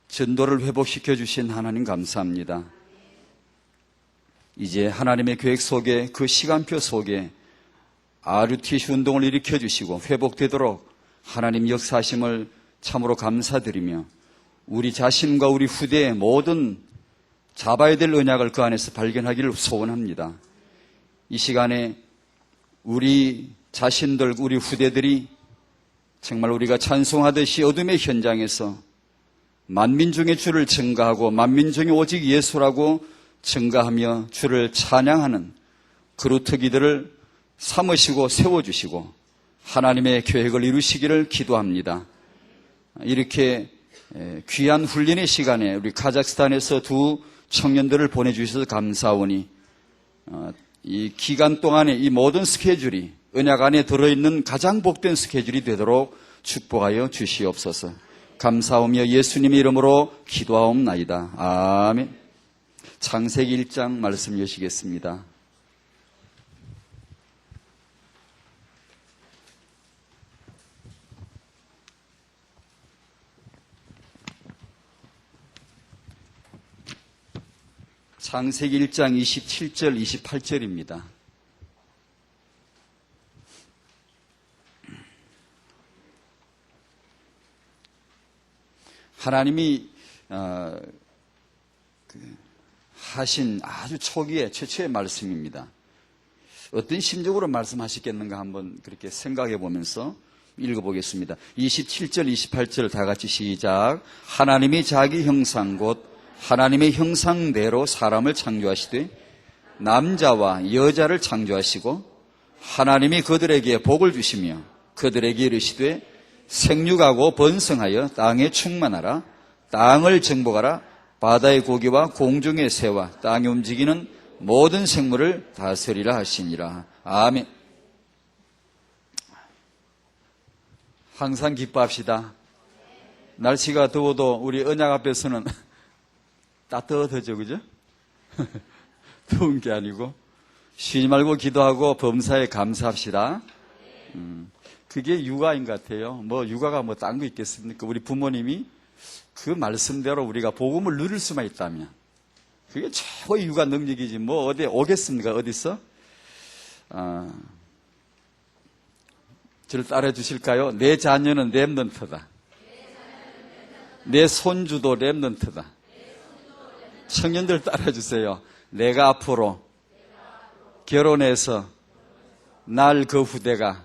전도를 회복시켜 주신 하나님 감사합니다. 이제 하나님의 계획 속에, 그 시간표 속에 RUTC 운동을 일으켜 주시고 회복되도록 하나님 역사하심을 참으로 감사드리며 우리 자신과 우리 후대의 모든 잡아야 될 언약을 그 안에서 발견하기를 소원합니다. 이 시간에 우리 자신들, 우리 후대들이 정말 우리가 찬송하듯이 어둠의 현장에서 만민 중에 주를 증가하고 만민 중에 오직 예수라고 증가하며 주를 찬양하는 그루터기들을 삼으시고 세워주시고 하나님의 계획을 이루시기를 기도합니다. 이렇게 귀한 훈련의 시간에 우리 카자흐스탄에서 두 청년들을 보내주셔서 감사하오니 이 기간 동안에 이 모든 스케줄이 언약 안에 들어있는 가장 복된 스케줄이 되도록 축복하여 주시옵소서. 감사하며 예수님의 이름으로 기도하옵나이다. 아멘. 창세기 1장 말씀 여시겠습니다. 창세기 1장 27절 28절입니다. 하나님이 하신 아주 초기에 최초의 말씀입니다. 어떤 심적으로 말씀하셨겠는가 한번 그렇게 생각해 보면서 읽어보겠습니다. 27절 28절 다 같이 시작. 하나님이 자기 형상 곧 하나님의 형상대로 사람을 창조하시되 남자와 여자를 창조하시고 하나님이 그들에게 복을 주시며 그들에게 이르시되 생육하고 번성하여 땅에 충만하라. 땅을 정복하라. 바다의 고기와 공중의 새와 땅에 움직이는 모든 생물을 다스리라 하시니라. 아멘. 항상 기뻐합시다. 날씨가 더워도 우리 언약 앞에서는 따뜻하죠, 그죠? 더운 게 아니고 쉬지 말고 기도하고 범사에 감사합시다. 그게 육아인 것 같아요. 뭐 육아가 뭐 딴 거 있겠습니까? 우리 부모님이 그 말씀대로 우리가 복음을 누릴 수만 있다면 그게 최고의 육아 능력이지 뭐 어디 오겠습니까? 어디서? 저를 따라 주실까요? 내 자녀는 렘넌트다. 내 손주도 렘넌트다. 청년들 따라주세요. 내가 앞으로 결혼해서 날 그 후대가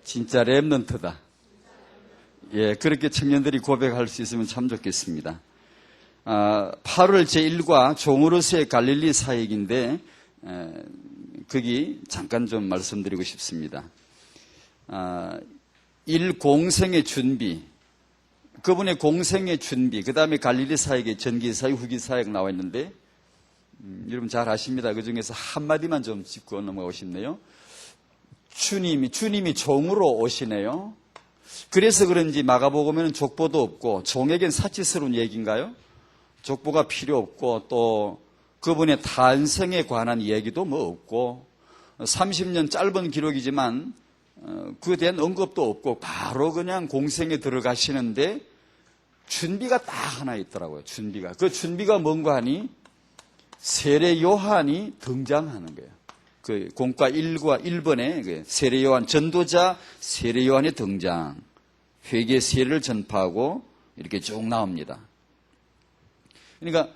진짜 렘넌트다. 예, 그렇게 청년들이 고백할 수 있으면 참 좋겠습니다. 8월 제1과 종으로서의 갈릴리 사역인데 거기 잠깐 좀 말씀드리고 싶습니다. 1공생의 준비, 그분의 공생의 준비, 그 다음에 갈릴리 사역의 전기 사역, 후기 사역 나와 있는데 여러분 잘 아십니다. 그 중에서 한마디만 좀 짚고 넘어가고 싶네요. 주님이 종으로 오시네요. 그래서 그런지 마가복음에는 족보도 없고 종에겐 사치스러운 얘기인가요? 족보가 필요 없고 또 그분의 탄생에 관한 얘기도 뭐 없고 30년 짧은 기록이지만 그에 대한 언급도 없고 바로 그냥 공생에 들어가시는데 준비가 딱 하나 있더라고요. 그 준비가 뭔가 하니 세례 요한이 등장하는 거예요. 그 공과 1과 1번에 세례 요한, 전도자 세례 요한의 등장, 회개 세례를 전파하고 이렇게 쭉 나옵니다. 그러니까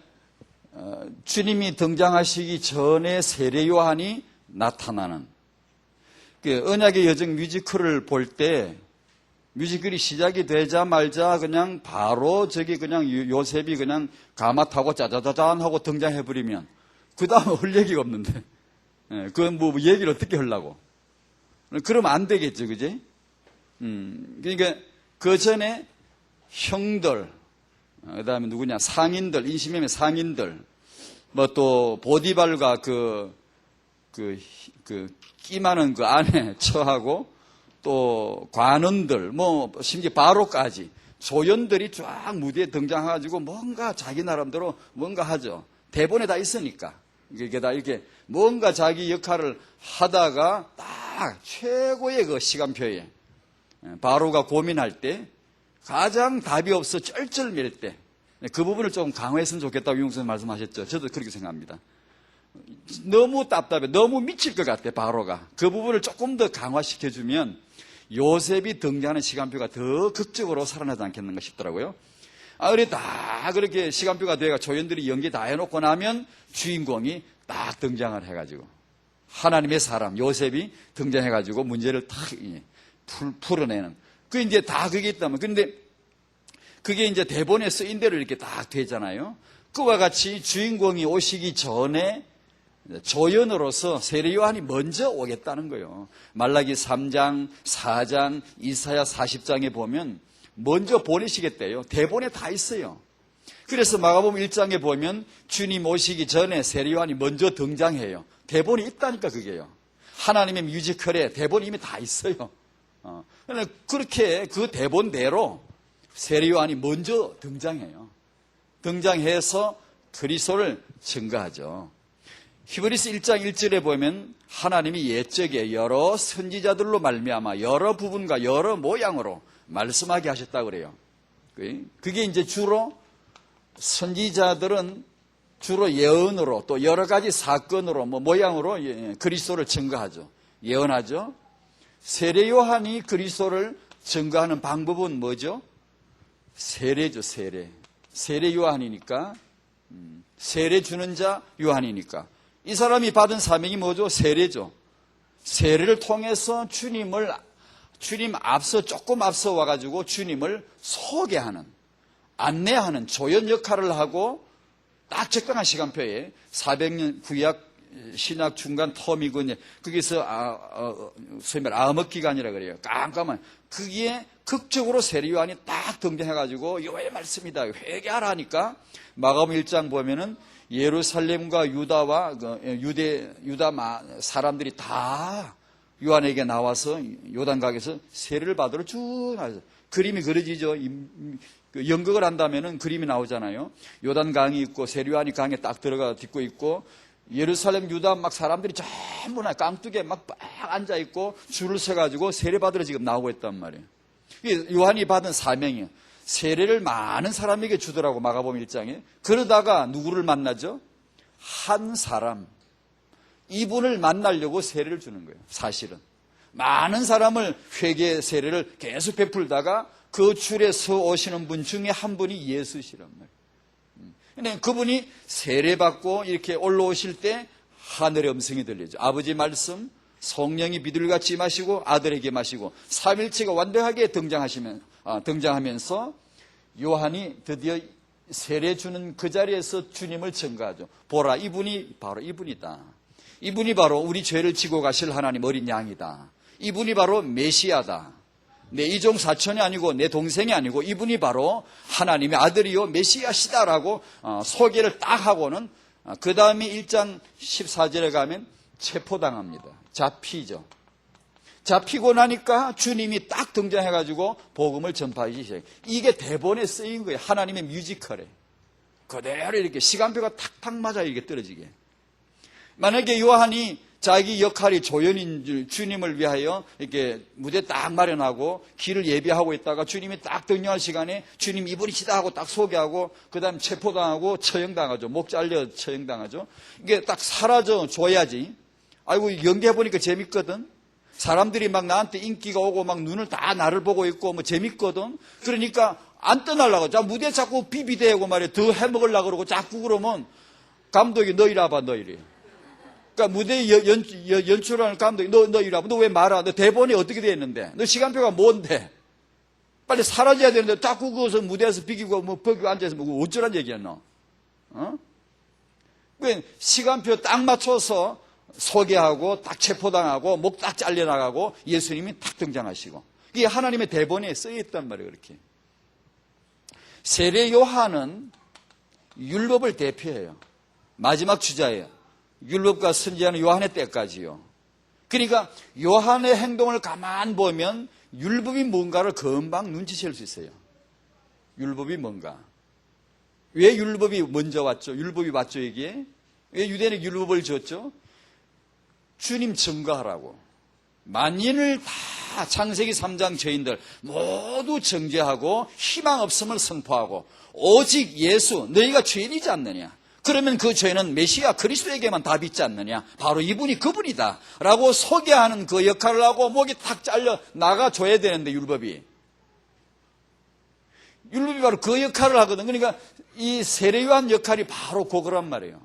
주님이 등장하시기 전에 세례 요한이 나타나는 그 언약의 여정 뮤지컬을 볼 때 뮤지컬이 시작이 되자마자 그냥 바로 저기 그냥 요셉이 그냥 가마 타고 짜자자잔 하고 등장해버리면 그 다음에 할 얘기가 없는데 그건 뭐 얘기를 어떻게 하려고 그러면 안 되겠죠, 그지? 그러니까 그 전에 형들, 그 다음에 누구냐 상인들, 인심의 상인들, 뭐 또 보디발과 그 끼 많은 그 안에 처하고 또 관원들, 뭐 심지어 바로까지 조연들이 쫙 무대에 등장해가지고 뭔가 자기 나름대로 뭔가 하죠. 대본에 다 있으니까 이게 다 이렇게 뭔가 자기 역할을 하다가 딱 최고의 그 시간표에 바로가 고민할 때 가장 답이 없어 쩔쩔맬 때 그 부분을 좀 강화했으면 좋겠다고 유용선 말씀하셨죠. 저도 그렇게 생각합니다. 너무 답답해. 너무 미칠 것 같아, 바로가. 그 부분을 조금 더 강화시켜주면 요셉이 등장하는 시간표가 더 극적으로 살아나지 않겠는가 싶더라고요. 그래, 다 그렇게 시간표가 돼가 조연들이 연기 다 해놓고 나면 주인공이 딱 등장을 해가지고 하나님의 사람, 요셉이 등장해가지고 문제를 탁 풀어내는. 그 이제 다 그게 있다면. 근데 그게 이제 대본에 쓰인 대로 이렇게 딱 되잖아요. 그와 같이 주인공이 오시기 전에 조연으로서 세례 요한이 먼저 오겠다는 거예요. 말라기 3장, 4장, 이사야 40장에 보면 먼저 보내시겠대요. 대본에 다 있어요. 그래서 마가복음 1장에 보면 주님 오시기 전에 세례 요한이 먼저 등장해요. 대본이 있다니까 그게요. 하나님의 뮤지컬에 대본이 이미 다 있어요. 그렇게 그 대본대로 세례 요한이 먼저 등장해요. 등장해서 그리스도를 증거하죠. 히브리서 1장 1절에 보면 하나님이 옛적에 여러 선지자들로 말미암아 여러 부분과 여러 모양으로 말씀하게 하셨다고 그래요. 그게 이제 주로 선지자들은 주로 예언으로 또 여러 가지 사건으로 모양으로 그리스도를 증거하죠. 예언하죠. 세례 요한이 그리스도를 증거하는 방법은 뭐죠? 세례죠, 세례. 세례 요한이니까, 세례 주는 자 요한이니까. 이 사람이 받은 사명이 뭐죠? 세례죠. 세례를 통해서 주님 앞서, 조금 앞서 와가지고 주님을 소개하는, 안내하는 조연 역할을 하고 딱 적당한 시간표에 400년 구약 신약 중간 텀이고, 거기서, 소위 말 암흑 기간이라 그래요. 깜깜한. 그게 극적으로 세례 요한이 딱 등장해가지고, 여호와의 말씀이다. 회개하라 하니까, 마가복음 1장 보면은 예루살렘과 유다와 유다 사람들이 다 요한에게 나와서 요단강에서 세례를 받으러 쭉 나와서 그림이 그려지죠. 연극을 한다면은 그림이 나오잖아요. 요단강이 있고 세례 요한이 강에 딱 들어가 딛고 있고 예루살렘 유다 막 사람들이 전부 다 깡뚝에 막 앉아 있고 줄을 서가지고 세례 받으러 지금 나오고 있단 말이에요. 요한이 받은 사명이에요. 세례를 많은 사람에게 주더라고 마가복음 1장에. 그러다가 누구를 만나죠? 한 사람. 이분을 만나려고 세례를 주는 거예요. 사실은. 많은 사람을 회개 세례를 계속 베풀다가 그 줄에 서 오시는 분 중에 한 분이 예수시란 말이에요. 근데 그분이 세례받고 이렇게 올라오실 때 하늘의 음성이 들리죠. 아버지 말씀, 성령이 비둘기같이 임하시고 아들에게 마시고 삼일체가 완벽하게 등장하면서 요한이 드디어 세례 주는 그 자리에서 주님을 증거하죠. 보라, 이분이 바로 이분이다. 이분이 바로 우리 죄를 지고 가실 하나님 어린 양이다. 이분이 바로 메시아다. 내 이종 사촌이 아니고 내 동생이 아니고 이분이 바로 하나님의 아들이요 메시아시다라고 소개를 딱 하고는 그 다음에 1장 14절에 가면 체포당합니다. 잡히죠. 잡히고 나니까 주님이 딱 등장해가지고 복음을 전파하기 시작해요. 이게 대본에 쓰인 거예요. 하나님의 뮤지컬에. 그대로 이렇게 시간표가 탁탁 맞아 이렇게 떨어지게. 만약에 요한이 자기 역할이 조연인 줄 주님을 위하여 이렇게 무대 딱 마련하고 길을 예비하고 있다가 주님이 딱 등장할 시간에 주님 이분이시다 하고 딱 소개하고 그 다음 체포당하고 처형당하죠. 목 잘려 처형당하죠. 이게 딱 사라져 줘야지. 아이고 연기해보니까 재밌거든. 사람들이 막 나한테 인기가 오고 막 눈을 다 나를 보고 있고 뭐 재밌거든. 그러니까 안 떠나려고. 자, 무대 자꾸 비비대고 말이야. 더 해먹으려고 그러고 자꾸 그러면 감독이 너 이리 와봐, 너 이리. 그러니까 무대 연출하는 감독이 너 이리 와봐. 너 왜 말아? 너 대본이 어떻게 돼 있는데? 너 시간표가 뭔데? 빨리 사라져야 되는데 자꾸 그것을 무대에서 비기고 뭐 버기고 앉아서 뭐 어쩌란 얘기야, 너? 그 시간표 딱 맞춰서 소개하고 딱 체포당하고 목 딱 잘려나가고 예수님이 딱 등장하시고 이게 하나님의 대본에 쓰여있단 말이에요. 그렇게 세례 요한은 율법을 대표해요. 마지막 주자예요. 율법과 선지자는 요한의 때까지요. 그러니까 요한의 행동을 가만 보면 율법이 뭔가를 금방 눈치챌 수 있어요. 율법이 뭔가. 왜 율법이 먼저 왔죠? 율법이 왔죠 이게? 왜 유대인에게 율법을 줬죠? 주님 증거하라고. 만인을 다 다 창세기 3장 죄인들 모두 정죄하고 희망 없음을 선포하고 오직 예수 너희가 죄인이지 않느냐. 그러면 그 죄는 메시아 그리스도에게만 답이 있지 않느냐. 바로 이분이 그분이다 라고 소개하는 그 역할을 하고 목이 탁 잘려 나가줘야 되는데 율법이 바로 그 역할을 하거든. 그러니까 이 세례요한 역할이 바로 그거란 말이에요.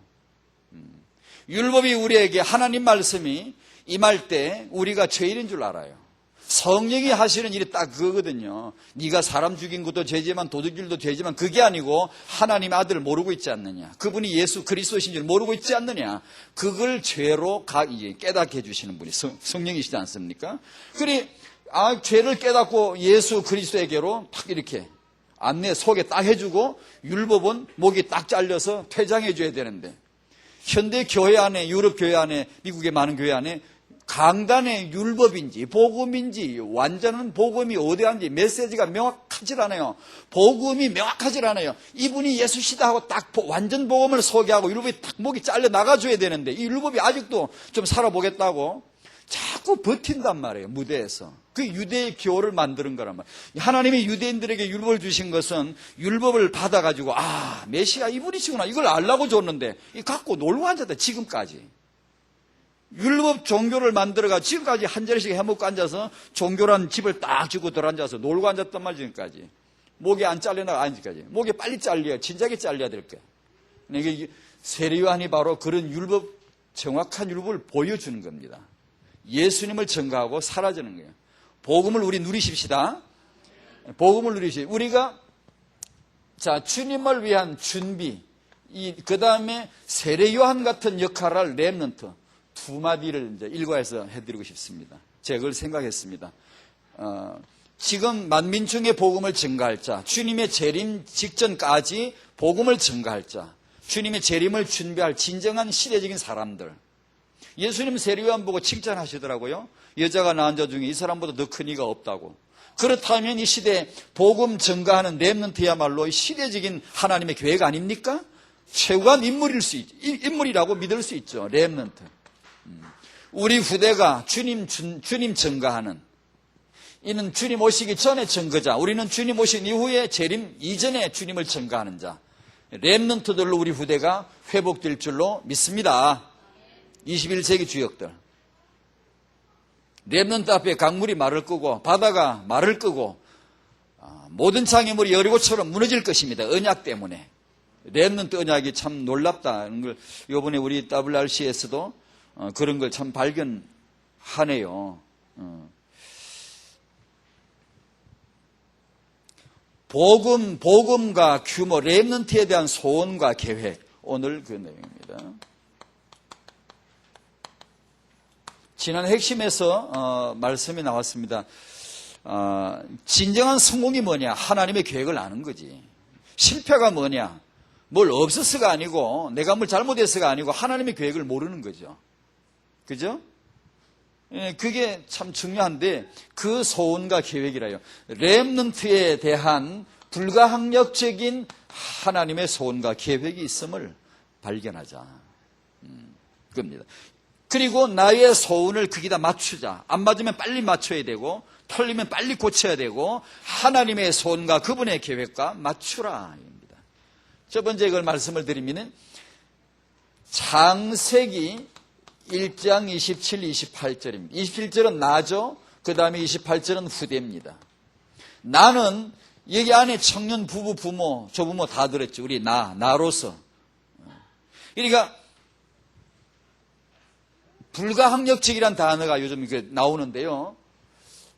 율법이 우리에게 하나님 말씀이 임할 때 우리가 죄인인 줄 알아요. 성령이 하시는 일이 딱 그거거든요. 네가 사람 죽인 것도 죄지만 도둑질도 죄지만 그게 아니고 하나님 아들을 모르고 있지 않느냐. 그분이 예수 그리스도이신 줄 모르고 있지 않느냐. 그걸 죄로 깨닫게 해주시는 분이 성령이시지 않습니까? 그래 죄를 깨닫고 예수 그리스도에게로 탁 이렇게 안내 소개 딱 해주고 율법은 목이 딱 잘려서 퇴장해 줘야 되는데 현대 교회 안에 유럽 교회 안에 미국의 많은 교회 안에 강단의 율법인지 복음인지 완전한 복음이 어디한지 메시지가 명확하질 않아요. 복음이 명확하질 않아요. 이분이 예수시다 하고 딱 완전 복음을 소개하고 율법이 딱 목이 잘려 나가줘야 되는데 이 율법이 아직도 좀 살아보겠다고 자꾸 버틴단 말이에요. 무대에서. 그 유대의 교를 만드는 거란 말이에요. 하나님이 유대인들에게 율법을 주신 것은 율법을 받아가지고 메시아 이분이시구나 이걸 알라고 줬는데 갖고 놀고 앉았다 지금까지. 율법 종교를 만들어가 지금까지 한 자리씩 해먹고 앉아서 종교란 집을 딱 지고 들어앉아서 놀고 앉았단 말이야 지금까지. 목이 안 잘려나가 아직까지. 목이 빨리 잘려야 진작에 잘려야 될 거야. 이게 세례요한이 바로 그런 율법 정확한 율법을 보여주는 겁니다. 예수님을 증거하고 사라지는 거예요. 복음을 우리 누리십시다. 복음을 누리시. 우리가 주님을 위한 준비. 그 다음에 세례요한 같은 역할을 할 렘넌트. 두 마디를 이제 일과해서 해드리고 싶습니다. 제가 그걸 생각했습니다. 지금 만민중의 복음을 증거할 자, 주님의 재림 직전까지 복음을 증거할 자, 주님의 재림을 준비할 진정한 시대적인 사람들. 예수님 세례요한 보고 칭찬하시더라고요. 여자가 낳은 자 중에 이 사람보다 더 큰 이가 없다고. 그렇다면 이 시대에 복음 증거하는 렘넌트야말로 시대적인 하나님의 계획 아닙니까? 최고한 인물이라고 믿을 수 있죠. 렘넌트. 우리 후대가 주님 증거하는 이는 주님 오시기 전에 증거자, 우리는 주님 오신 이후에 재림 이전에 주님을 증거하는 자, 렘넌트들로 우리 후대가 회복될 줄로 믿습니다. 21세기 주역들. 렘넌트 앞에 강물이 말을 끄고 바다가 말을 끄고 모든 장애물이 여리고처럼 무너질 것입니다. 언약 때문에. 렘넌트 언약이 참 놀랍다는 걸 이번에 우리 WRC에서도 그런 걸 참 발견하네요. 복음과 규모, 렘넌트에 대한 소원과 계획. 오늘 그 내용입니다. 지난 핵심에서 말씀이 나왔습니다. 진정한 성공이 뭐냐? 하나님의 계획을 아는 거지. 실패가 뭐냐? 뭘 없어서가 아니고 내가 뭘 잘못해서가 아니고 하나님의 계획을 모르는 거죠. 그죠? 그게 참 중요한데 그 소원과 계획이라요. 렘넌트에 대한 불가항력적인 하나님의 소원과 계획이 있음을 발견하자. 그겁니다. 그리고 나의 소원을 거기다 맞추자. 안 맞으면 빨리 맞춰야 되고 틀리면 빨리 고쳐야 되고 하나님의 소원과 그분의 계획과 맞추라. 입니다. 첫 번째 이걸 말씀을 드리면 창세기 1장 27, 28절입니다. 27절은 나죠. 그 다음에 28절은 후대입니다. 나는 여기 안에 청년 부부, 부모, 조부모 다 들었죠. 우리 나로서. 그러니까 불가항력적이란 단어가 요즘 나오는데요.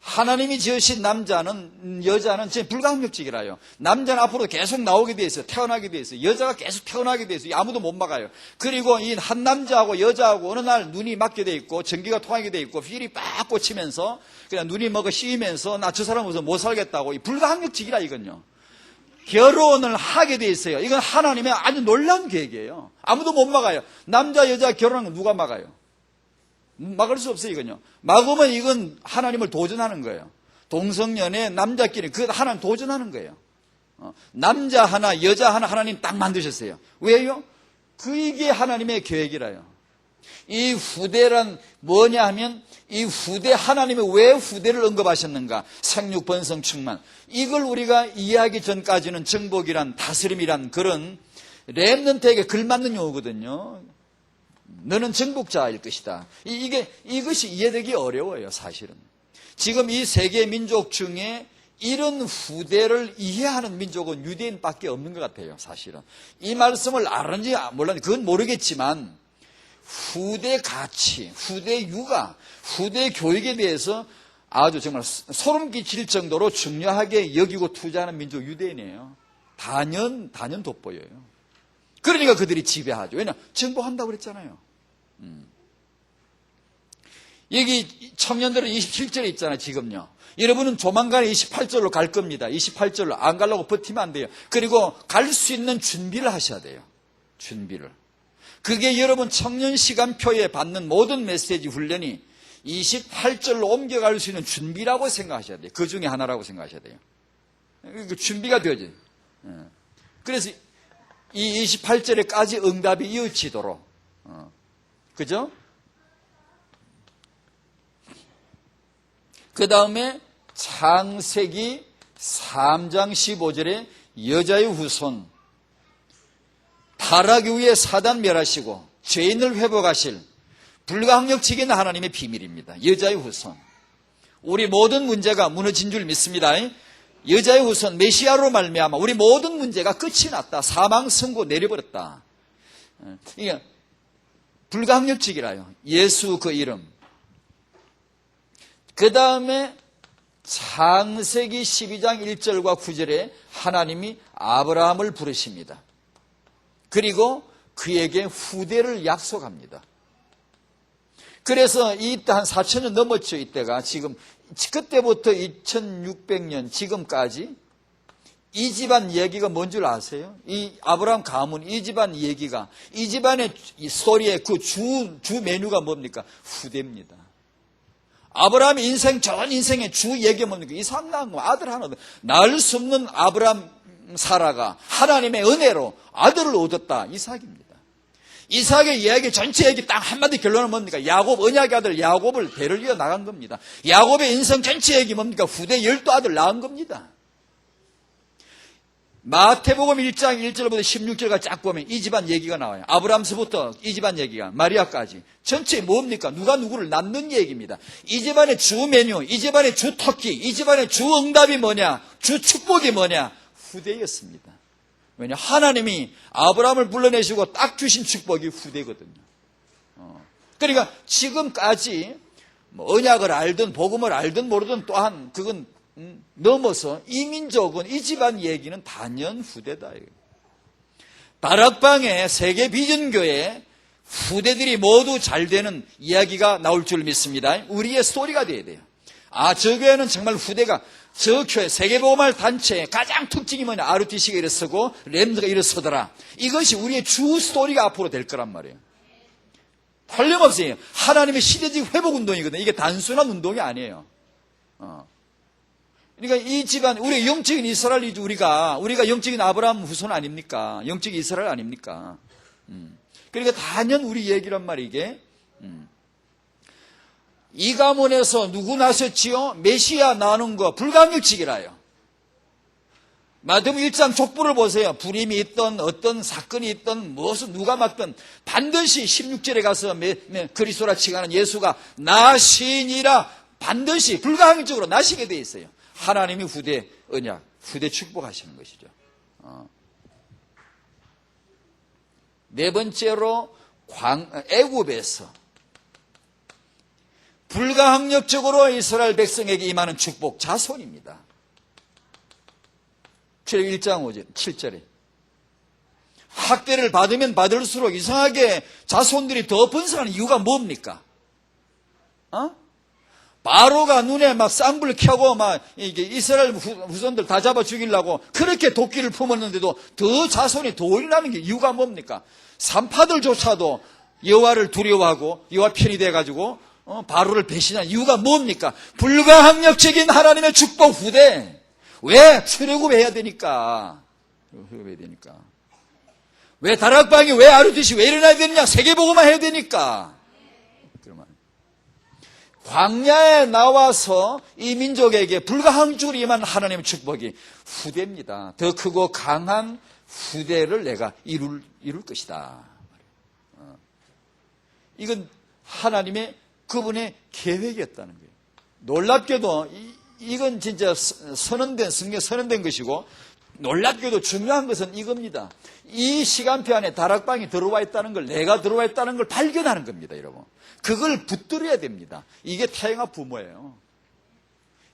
하나님이 지으신 여자는 진짜 불가항력적이라요. 남자는 앞으로 계속 나오게 돼 있어요. 태어나게 돼 있어요. 여자가 계속 태어나게 돼 있어요. 아무도 못 막아요. 그리고 이 한 남자하고 여자하고 어느 날 눈이 맞게 돼 있고 전기가 통하게 돼 있고 휠이 빡 꽂히면서 그냥 눈이 먹어 씌이면서 나 저 사람 없어서 못 살겠다고. 이 불가항력적이라 이건요. 결혼을 하게 돼 있어요. 이건 하나님의 아주 놀라운 계획이에요. 아무도 못 막아요. 남자 여자 결혼하는 건 누가 막아요? 막을 수 없어요, 이건요. 막으면 이건 하나님을 도전하는 거예요. 동성연애 남자끼리, 그 하나님 도전하는 거예요. 남자 하나, 여자 하나 하나님 딱 만드셨어요. 왜요? 이게 하나님의 계획이라요. 이 후대란 뭐냐 하면 이 후대, 하나님이 왜 후대를 언급하셨는가? 생육, 번성, 충만. 이걸 우리가 이해하기 전까지는 정복이란, 다스림이란 그런 렘넌트에게 걸맞는 용어거든요. 너는 정복자일 것이다. 이것이 이해되기 어려워요, 사실은. 지금 이 세계 민족 중에 이런 후대를 이해하는 민족은 유대인밖에 없는 것 같아요, 사실은. 이 말씀을 알았는지 몰랐는지 그건 모르겠지만 후대 가치, 후대 육아, 후대 교육에 대해서 아주 정말 소름 끼칠 정도로 중요하게 여기고 투자하는 민족 유대인이에요. 단연 돋보여요. 그러니까 그들이 지배하죠. 왜냐? 정복한다고 그랬잖아요. 여기 청년들은 27절에 있잖아요, 지금요. 여러분은 조만간에 28절로 갈 겁니다. 28절로 안 가려고 버티면 안 돼요. 그리고 갈 수 있는 준비를 하셔야 돼요. 준비를. 그게 여러분 청년 시간표에 받는 모든 메시지 훈련이 28절로 옮겨갈 수 있는 준비라고 생각하셔야 돼요. 그 중에 하나라고 생각하셔야 돼요. 준비가 되어야죠. 그래서 이 28절에까지 응답이 이어지도록. 그죠? 그 다음에 창세기 3장 15절에 여자의 후손, 타락 이후에 사단 멸하시고 죄인을 회복하실 불가항력적인 하나님의 비밀입니다. 여자의 후손. 우리 모든 문제가 무너진 줄 믿습니다. 여자의 후손 메시아로 말미암아 우리 모든 문제가 끝이 났다. 사망 선고 내려버렸다. 이게 불가항력적이라요. 예수 그 이름. 그 다음에 창세기 12장 1절과 9절에 하나님이 아브라함을 부르십니다. 그리고 그에게 후대를 약속합니다. 그래서 이때 한 4,000년 넘었죠. 이때가 지금 그때부터 2600년 지금까지 이 집안 얘기가 뭔 줄 아세요? 이 아브라함 가문 이 집안 얘기가 이 집안의 스토리의 그 주 메뉴가 뭡니까? 후대입니다. 아브라함 인생 전 인생의 주 얘기가 뭡니까? 이삭 낳은 아들 하나 낳을 수 없는 아브라함 사라가 하나님의 은혜로 아들을 얻었다. 이삭입니다. 이삭의 이야기 전체 얘기 딱 한마디 결론은 뭡니까? 야곱 언약의 아들 야곱을 대를 이어 나간 겁니다. 야곱의 인생 전체 얘기 뭡니까? 후대 12아들 낳은 겁니다. 마태복음 1장 1절부터 16절까지 쫙 보면 이 집안 얘기가 나와요. 아브라함서부터 이 집안 얘기가 마리아까지 전체 뭡니까? 누가 누구를 낳는 얘기입니다. 이 집안의 주 메뉴, 이 집안의 주 터키, 이 집안의 주 응답이 뭐냐? 주 축복이 뭐냐? 후대였습니다. 왜냐? 하나님이 아브라함을 불러내시고 딱 주신 축복이 후대거든요. 그러니까 지금까지 언약을 알든 복음을 알든 모르든 또한 그건 넘어서 이 민족은 이 집안 얘기는 단연 후대다. 다락방에 세계 비전교회 후대들이 모두 잘 되는 이야기가 나올 줄 믿습니다. 우리의 스토리가 돼야 돼요. 저 교회는 정말 후대가 저 교회 세계보험할 단체의 가장 특징이 뭐냐? RUTC가 일어서고 램드가 일어서더라. 이것이 우리의 주 스토리가 앞으로 될 거란 말이에요. 틀림없어요. 하나님의 시대적 회복 운동이거든요. 이게 단순한 운동이 아니에요. 그러니까 이 집안, 우리 영적인 이스라엘이죠. 우리가 영적인 아브라함 후손 아닙니까? 영적인 이스라엘 아닙니까? 그러니까 단연 우리 얘기란 말이에요, 이게. 이 가문에서 누구 나셨지요? 메시아 나오는 거 불가항력직이라요. 마태복음 1장 족보를 보세요. 불임이 있던 어떤 사건이 있던 무엇을 누가 맡든 반드시 16절에 가서 그리스도라 칭하는 예수가 나시니라 반드시 불가항력적으로 나시게 돼 있어요. 하나님이 후대 언약, 후대 축복하시는 것이죠. 네 번째로 애굽에서 불가항력적으로 이스라엘 백성에게 임하는 축복, 자손입니다. 출애굽 1장 5절, 7절에 학대를 받으면 받을수록 이상하게 자손들이 더 번성하는 이유가 뭡니까? 바로가 눈에 막 쌍불 켜고 막 이게 이스라엘 후손들 다 잡아 죽이려고 그렇게 도끼를 품었는데도 더 자손이 더 일어나는 게 이유가 뭡니까? 산파들조차도 여호와를 두려워하고 여호와 편이 돼가지고 바로를 배신한 이유가 뭡니까? 불가항력적인 하나님의 축복 후대. 왜? 출애굽해야 되니까. 출애굽해야 되니까. 왜 다락방이 왜 RUTC 왜 일어나야 되느냐? 세계보고만 해야 되니까. 그러면 광야에 나와서 이 민족에게 불가항 주리만 하나님의 축복이 후대입니다. 더 크고 강한 후대를 내가 이룰 것이다. 이건 하나님의 그분의 계획이었다는 거예요. 놀랍게도 이건 진짜 성경에 선언된 것이고, 놀랍게도 중요한 것은 이겁니다. 이 시간표 안에 다락방이 들어와 있다는 걸, 내가 들어와 있다는 걸 발견하는 겁니다, 여러분. 그걸 붙들어야 됩니다. 이게 타영아 부모예요.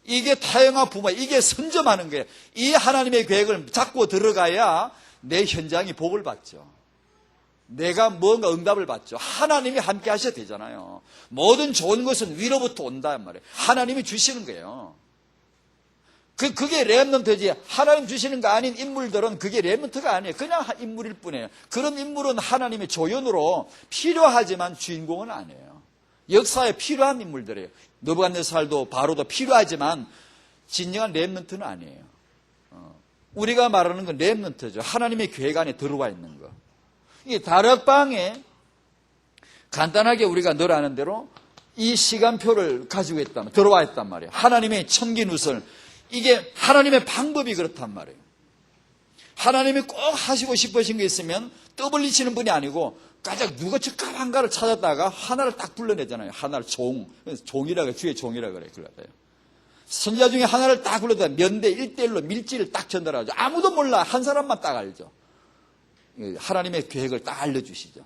이게 타영아 부모예요. 이게 선점하는 거예요. 이 하나님의 계획을 잡고 들어가야 내 현장이 복을 받죠. 내가 뭔가 응답을 받죠. 하나님이 함께 하셔야 되잖아요. 모든 좋은 것은 위로부터 온단 말이에요. 하나님이 주시는 거예요. 그게 렘넌트지. 하나님 주시는 거 아닌 인물들은 그게 렘넌트가 아니에요. 그냥 인물일 뿐이에요. 그런 인물은 하나님의 조연으로 필요하지만 주인공은 아니에요. 역사에 필요한 인물들이에요. 느부갓네살도 바로도 필요하지만 진정한 렘넌트는 아니에요. 우리가 말하는 건 렘넌트죠. 하나님의 계획 안에 들어와 있는 거. 이 다락방에 간단하게 우리가 늘 아는 대로 이 시간표를 가지고 있단, 들어와 있단 말이에요. 하나님의 청기누설. 이게 하나님의 방법이 그렇단 말이에요. 하나님이 꼭 하시고 싶으신 게 있으면 떠벌리시는 분이 아니고 가장 누가 적합한가를 찾았다가 하나를 딱 불러내잖아요. 하나를 종이라고, 주의 종이라고 그래요. 선지자 중에 하나를 딱 불러다 면대 1대1로 밀지를 딱 전달하죠. 아무도 몰라. 한 사람만 딱 알죠. 하나님의 계획을 딱 알려주시죠.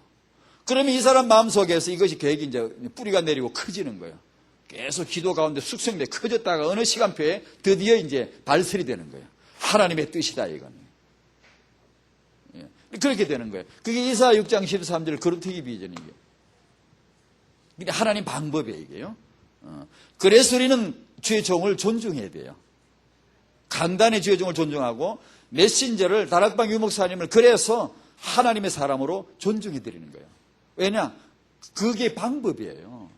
그러면 이 사람 마음속에서 이것이 계획이 이제 뿌리가 내리고 커지는 거예요. 계속 기도 가운데 숙성돼 커졌다가 어느 시간표에 드디어 이제 발설이 되는 거예요. 하나님의 뜻이다, 이건. 그렇게 되는 거예요. 그게 이사야 6장 13절 거룩튀기 비전이에요. 근데 하나님 방법이에요, 이게요. 그래서 우리는 주의 종을 존중해야 돼요. 간단히 주의 종을 존중하고 메신저를 다락방 유목사님을 그래서 하나님의 사람으로 존중해 드리는 거예요. 왜냐? 그게 방법이에요.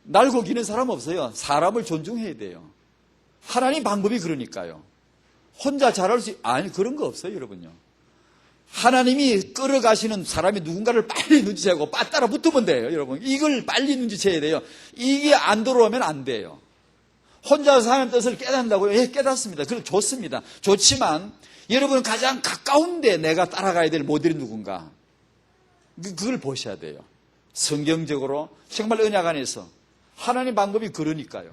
날고 기는 사람 없어요. 사람을 존중해야 돼요. 하나님 방법이 그러니까요. 혼자 잘할 수, 아니, 그런 거 없어요, 여러분요. 하나님이 끌어가시는 사람이 누군가를 빨리 눈치채고 따라 붙으면 돼요, 여러분. 이걸 빨리 눈치채야 돼요. 이게 안 들어오면 안 돼요. 혼자서 하나님 뜻을 깨닫는다고요? 예, 깨닫습니다. 그럼 좋습니다. 좋지만 여러분은 가장 가까운데 내가 따라가야 될 모델이 누군가? 그걸 보셔야 돼요. 성경적으로 정말 언약 안에서 하나님 방법이 그러니까요.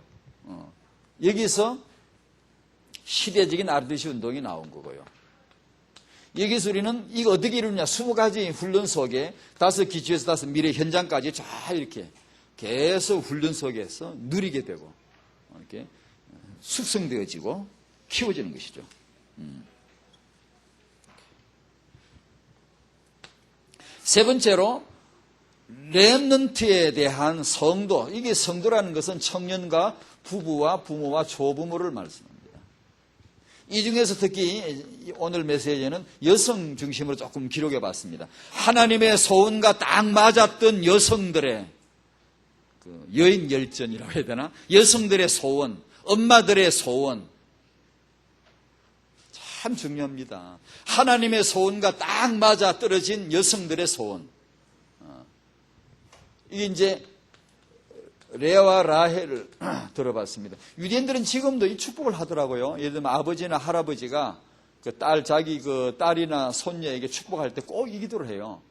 여기서 시대적인 아르드시 운동이 나온 거고요. 여기서 우리는 이거 어떻게 이루느냐? 20가지 훈련 속에 5기초에서 5미래 현장까지 쫙 이렇게 계속 훈련 속에서 누리게 되고 이렇게 숙성되어지고 키워지는 것이죠. 세 번째로 렘넌트에 대한 성도. 이게 성도라는 것은 청년과 부부와 부모와 조부모를 말씀합니다. 이 중에서 특히 오늘 메시지에는 여성 중심으로 조금 기록해 봤습니다. 하나님의 소원과 딱 맞았던 여성들의 그 여인 열전이라고 해야 되나? 여성들의 소원, 엄마들의 소원. 참 중요합니다. 하나님의 소원과 딱 맞아 떨어진 여성들의 소원. 이게 이제 레아와 라헬을 들어봤습니다. 유대인들은 지금도 이 축복을 하더라고요. 예를 들면 아버지나 할아버지가 자기 딸이나 손녀에게 축복할 때 꼭 이 기도를 해요.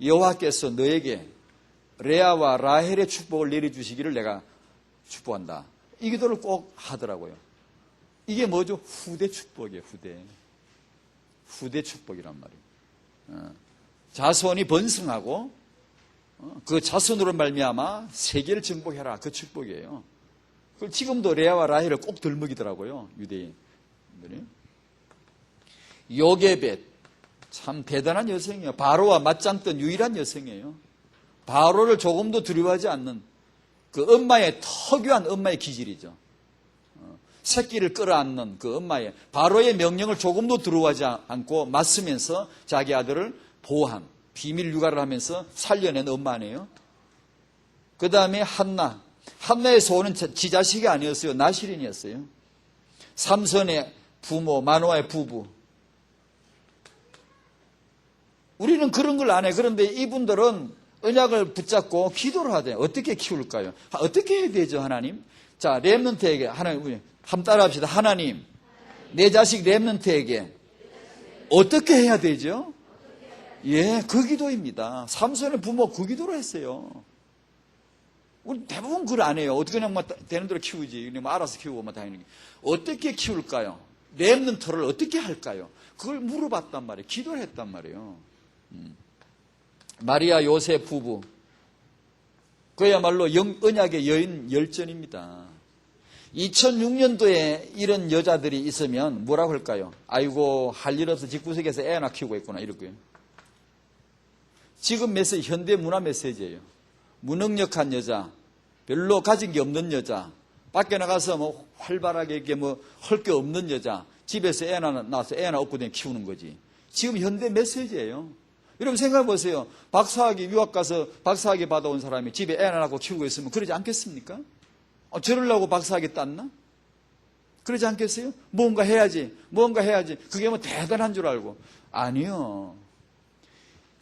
여호와께서 너에게 레아와 라헬의 축복을 내려주시기를 내가 축복한다. 이 기도를 꼭 하더라고요. 이게 뭐죠? 후대 축복이에요, 후대 축복이란 말이에요. 자손이 번성하고 그 자손으로 말미암아 세계를 정복해라. 그 축복이에요. 그걸 지금도 레아와 라헬을 꼭 덜먹이더라고요, 유대인들이. 요게벳, 참 대단한 여성이에요. 바로와 맞짱 뜬 유일한 여성이에요. 바로를 조금도 두려워하지 않는 그 엄마의 특유한 엄마의 기질이죠. 새끼를 끌어안는 그 엄마의 바로의 명령을 조금도 두려워하지 않고 맞서면서 자기 아들을 보호한 비밀 육아를 하면서 살려낸 엄마 아니에요. 그 다음에 한나의 소원은 지 자식이 아니었어요. 나실인이었어요. 삼손의 부모, 마노아의 부부. 우리는 그런 걸 안 해. 그런데 이분들은 언약을 붙잡고 기도를 하대요. 어떻게 키울까요? 어떻게 해야 되죠, 하나님? 자, 렘넌트에게 하나님 한번 따라합시다. 하나님, 내 자식 렘넌트에게 어떻게 해야 되죠? 예, 그 기도입니다. 삼손의 부모 그 기도를 했어요. 우리 대부분 그걸 안 해요. 어떻게 그냥 되는 대로 키우지. 그냥 알아서 키우고 다니는 게. 어떻게 키울까요? 렘넌트를 어떻게 할까요? 그걸 물어봤단 말이에요. 기도를 했단 말이에요. 마리아 요셉 부부. 그야말로 언약의 여인 열전입니다. 2006년도에 이런 여자들이 있으면 뭐라고 할까요? 아이고, 할 일 없어 집구석에서 애 하나 키우고 있구나, 이럴 거예요. 지금 메시지, 현대 문화 메시지예요. 무능력한 여자, 별로 가진 게 없는 여자, 밖에 나가서 뭐 활발하게 이렇게 뭐 할 게 없는 여자, 집에서 애 하나 낳아서 애 하나 얻고 키우는 거지. 지금 현대 메시지예요. 여러분 생각해 보세요. 박사학위 유학 가서 박사학위 받아온 사람이 집에 애 하나 낳고 키우고 있으면 그러지 않겠습니까? 저러려고 박사학위 땄나? 그러지 않겠어요? 뭔가 해야지. 그게 뭐 대단한 줄 알고. 아니요.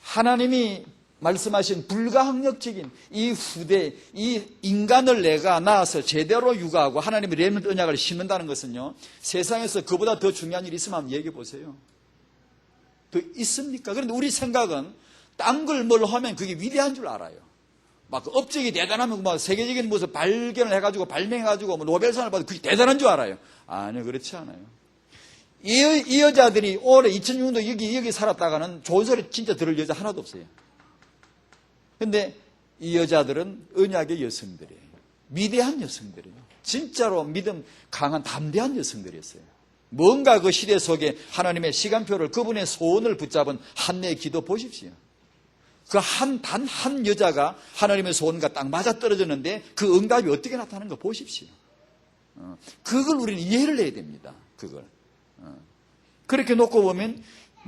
하나님이 말씀하신 불가항력적인 이 후대, 이 인간을 내가 낳아서 제대로 육아하고 하나님의 렘넌트 언약을 심는다는 것은요, 세상에서 그보다 더 중요한 일이 있으면 한번 얘기해 보세요. 더 있습니까? 그런데 우리 생각은 딴 걸 뭘 하면 그게 위대한 줄 알아요. 막 업적이 대단하면 막 세계적인 무슨 발견을 해가지고 발명해가지고 뭐 노벨상을 받고 그게 대단한 줄 알아요. 아니요, 그렇지 않아요. 이 여자들이 올해 2006년도 여기 살았다가는 좋은 소리 진짜 들을 여자 하나도 없어요. 근데 이 여자들은 언약의 여성들이에요. 위대한 여성들이에요. 진짜로 믿음 강한 담대한 여성들이었어요. 뭔가 그 시대 속에 하나님의 시간표를 그분의 소원을 붙잡은 한내의 기도 보십시오. 그 단 한 여자가 하나님의 소원과 딱 맞아떨어졌는데 그 응답이 어떻게 나타나는 거 보십시오. 그걸 우리는 이해를 해야 됩니다. 그걸. 그렇게 놓고 보면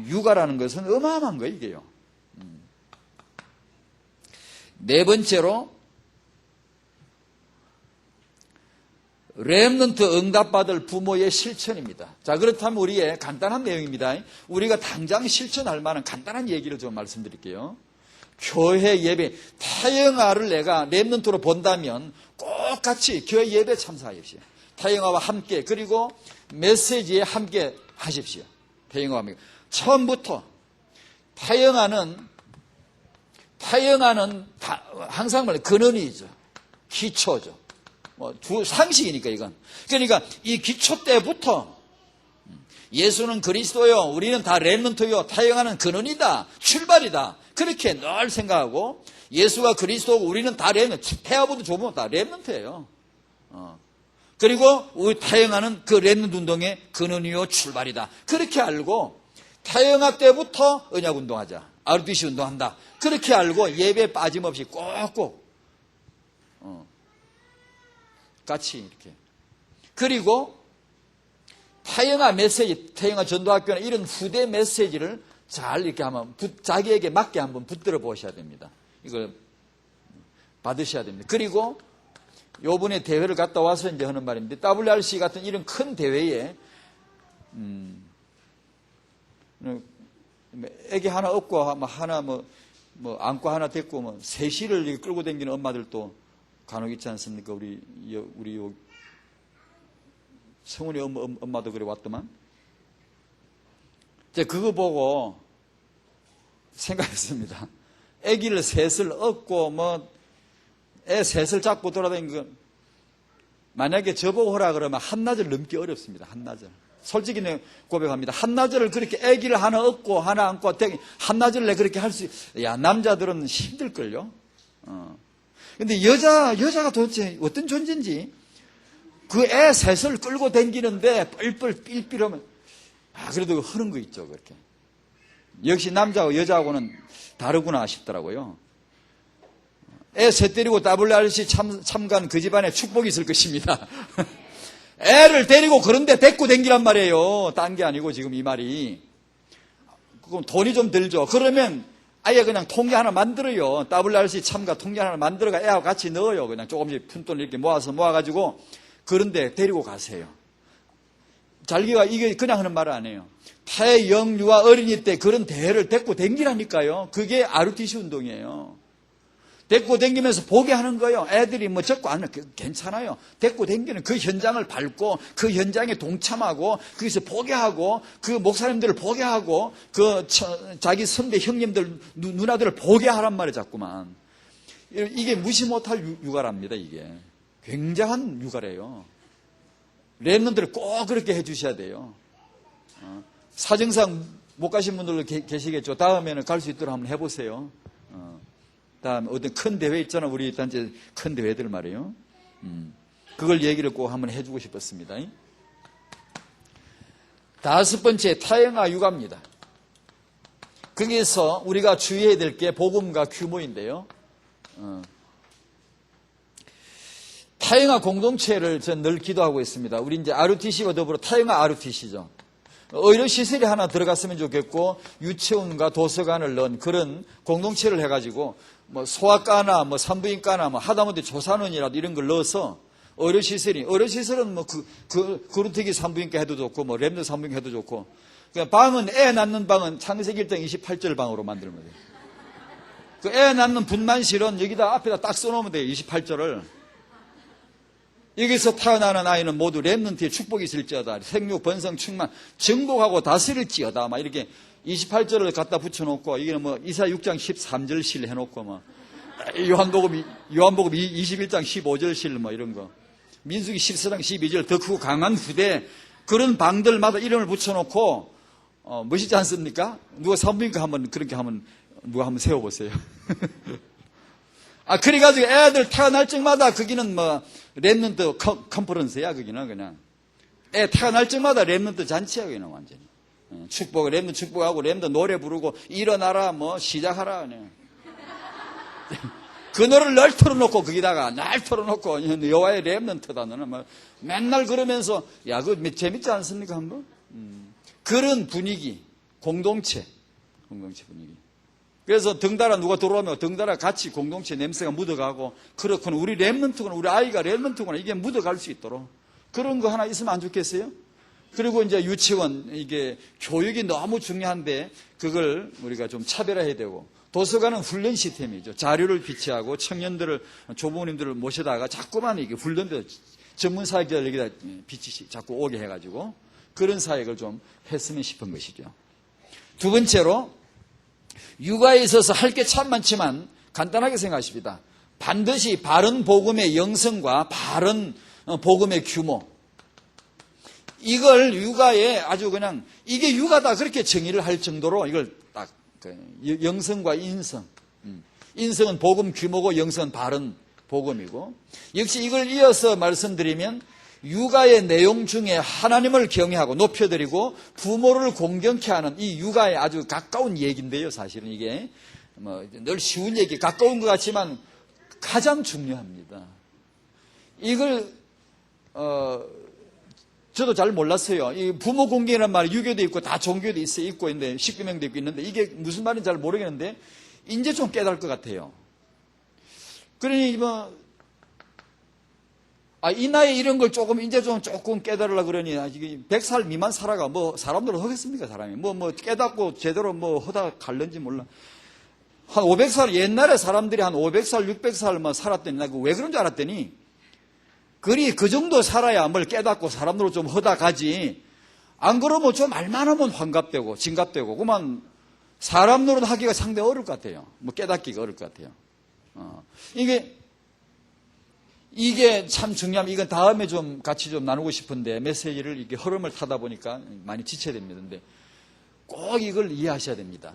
육아라는 것은 어마어마한 거예요, 이게요. 네 번째로 렘넌트 응답받을 부모의 실천입니다. 자, 그렇다면 우리의 간단한 내용입니다. 우리가 당장 실천할 만한 간단한 얘기를 좀 말씀드릴게요. 교회 예배, 태영아를 내가 렘넌트로 본다면 꼭 같이 교회 예배 참석하십시오. 태영아와 함께, 그리고 메시지에 함께 하십시오. 태영아와 함께. 처음부터 태영아는 항상 말해 근원이죠. 기초죠. 상식이니까 이건. 그러니까 이 기초 때부터 예수는 그리스도요, 우리는 다 렘넌트요, 태영아는 근원이다, 출발이다. 그렇게 늘 생각하고 예수가 그리스도고 우리는 다 렘넌트, 태아보다 좁으면 다 렘넌트예요. 그리고 우리 태영아는 그 렘넌트 운동의 근원이요, 출발이다. 그렇게 알고 태영아 때부터 언약 운동하자, RDC 운동한다. 그렇게 알고 예배 빠짐없이 꼭꼭 같이 이렇게. 그리고 태영아 메시지, 태영아 전도학교나 이런 후대 메시지를 잘 이렇게 한번 자기에게 맞게 한번 붙들어 보셔야 됩니다. 이걸 받으셔야 됩니다. 그리고 요번에 대회를 갔다 와서 이제 하는 말인데, WRC 같은 이런 큰 대회에 애기 하나 업고 하나 뭐 안고 하나 데리고 뭐 셋이를 끌고 다니는 엄마들도 간혹 있지 않습니까? 우리 성훈이 엄마도 그래 왔더만. 이제 그거 보고 생각했습니다. 아기를 셋을 업고 애 셋을 잡고 돌아다니는 거, 만약에 저보고 하라 그러면 한나절 넘기 어렵습니다. 한나절. 솔직히 고백합니다. 한나절을 그렇게 아기를 하나 업고 하나 안고 한나절을 내 그렇게 할 수, 야, 남자들은 힘들걸요. 근데 여자가 도대체 어떤 존재인지 그 애 셋을 끌고 다니는데 뻘뻘 삘삘하면, 그래도 하는 거 있죠, 그렇게. 역시 남자하고 여자하고는 다르구나 싶더라고요. 애 셋 데리고 WRC 참가한 그 집안에 축복이 있을 것입니다. 애를 데리고 그런데 데리고 다니란 말이에요. 딴 게 아니고 지금 이 말이. 그럼 돈이 좀 들죠. 그러면 아예 그냥 통계 하나 만들어요. WRC 참가 통계 하나 만들어가 애하고 같이 넣어요. 그냥 조금씩 푼돈을 이렇게 모아가지고 그런데 데리고 가세요. 자기가 이게 그냥 하는 말 아니에요. 태영유아 어린이 때 그런 대회를 데리고 댕기라니까요. 그게 RTC 운동이에요. 데리고 다니면서 보게 하는 거예요. 애들이 뭐 적고 안 하면 괜찮아요. 데리고 다니는 그 현장을 밟고 그 현장에 동참하고 거기서 보게 하고 그 목사님들을 보게 하고 그 자기 선배 형님들 누나들을 보게 하란 말이에요. 자꾸만. 이게 무시 못할 육아랍니다. 이게 굉장한 육아래요. 랩런들을 꼭 그렇게 해주셔야 돼요. 사정상 못 가신 분들도 계시겠죠. 다음에는 갈 수 있도록 한번 해보세요. 다음 어떤 큰 대회 있잖아. 우리 단체 큰 대회들 말이에요. 그걸 얘기를 꼭 한번 해주고 싶었습니다. 다섯 번째, 타영아 육아입니다. 거기에서 우리가 주의해야 될 게 복음과 규모인데요. 타영아 공동체를 전 늘 기도하고 있습니다. 우리 이제 RUTC와 더불어 타영아 RUTC죠. 의료시설이 하나 들어갔으면 좋겠고, 유치원과 도서관을 넣은 그런 공동체를 해가지고, 뭐 소아과나 뭐 산부인과나 뭐 하다못해 조산원이라도 이런 걸 넣어서 의료시설은 뭐 그루트기 산부인과 해도 좋고, 뭐 램드 산부인과 해도 좋고, 그러니까 방은 애 낳는 방은 창세기 1장 28절 방으로 만들면 돼요. 그 애 낳는 분만실은 여기다 앞에다 딱 써놓으면 돼요. 28절을. 여기서 태어나는 아이는 모두 렘넌트의 축복이 있을지어다. 생육, 번성, 충만, 정복하고 다스릴지어다. 막 이렇게 28절을 갖다 붙여놓고, 이게 뭐 이사 6장 13절실 해놓고, 뭐 요한복음 21장 15절실 뭐 이런 거. 민수기 14장 12절 더 크고 강한 후대, 그런 방들마다 이름을 붙여놓고, 멋있지 않습니까? 누가 산부인과 한번 그렇게 하면, 누가 한번 세워보세요. 그래가지고 애들 태어날 적마다 거기는 뭐, 랩런트 컨퍼런스야, 거기는 그냥. 애 태어날 적마다 랩런트 잔치야, 거기는 완전히. 랩런트 축복하고, 랩런트 노래 부르고, 일어나라, 뭐, 시작하라, 그냥. 그 노래를 늘 틀어놓고, 거기다가, 날 틀어놓고, 여호와의 랩런트다, 너는 뭐, 맨날 그러면서, 야, 그거 재밌지 않습니까, 한번? 그런 분위기, 공동체 분위기. 그래서 덩달아 누가 들어오면 덩달아 같이 공동체 냄새가 묻어가고, 그렇구나, 우리 랩런트구나, 우리 아이가 랩런트구나, 이게 묻어갈 수 있도록 그런 거 하나 있으면 안 좋겠어요? 그리고 이제 유치원, 이게 교육이 너무 중요한데 그걸 우리가 좀 차별화해야 되고, 도서관은 훈련 시스템이죠. 자료를 비치하고 청년들을, 조부모님들을 모셔다가 자꾸만 이게 훈련도 전문 사역자들 여기다 비치 자꾸 오게 해가지고 그런 사역을 좀 했으면 싶은 것이죠. 두 번째로, 육아에 있어서 할 게 참 많지만 간단하게 생각하십니다. 반드시 바른 복음의 영성과 바른 복음의 규모, 이걸 육아에 아주 그냥 이게 육아다 그렇게 정의를 할 정도로 이걸 딱 영성과 인성, 인성은 복음 규모고 영성은 바른 복음이고, 역시 이걸 이어서 말씀드리면 육아의 내용 중에 하나님을 경외하고 높여드리고 부모를 공경케 하는 이 육아에 아주 가까운 얘기인데요. 사실은 이게 뭐 늘 쉬운 얘기, 가까운 것 같지만 가장 중요합니다. 이걸 저도 잘 몰랐어요. 이 부모 공경이라는 말이 유교도 있고 다 종교도 있고 있는데, 십계명도 있고 있는데, 이게 무슨 말인지 잘 모르겠는데 이제 좀 깨달을 것 같아요. 그러니 뭐 이 나이에 이런 걸 조금 깨달으려고 그러니, 100살 미만 살아가, 뭐, 사람들은 하겠습니까, 사람이? 뭐, 깨닫고 제대로 뭐, 하다 갈는지 몰라. 한 500살, 옛날에 사람들이 한 500살, 600살 뭐 살았더니, 나 왜 그런 줄 알았더니, 그 정도 살아야 뭘 깨닫고 사람들로 좀 하다 가지. 안 그러면 좀 말만 하면 환갑되고, 진갑되고, 그만 사람 노릇 하기가 상당히 어려울 것 같아요. 뭐, 깨닫기가 어려울 것 같아요. 이게 참 중요하면, 이건 다음에 좀 같이 좀 나누고 싶은데, 메시지를 이렇게 흐름을 타다 보니까 많이 지쳐야 됩니다. 근데 꼭 이걸 이해하셔야 됩니다.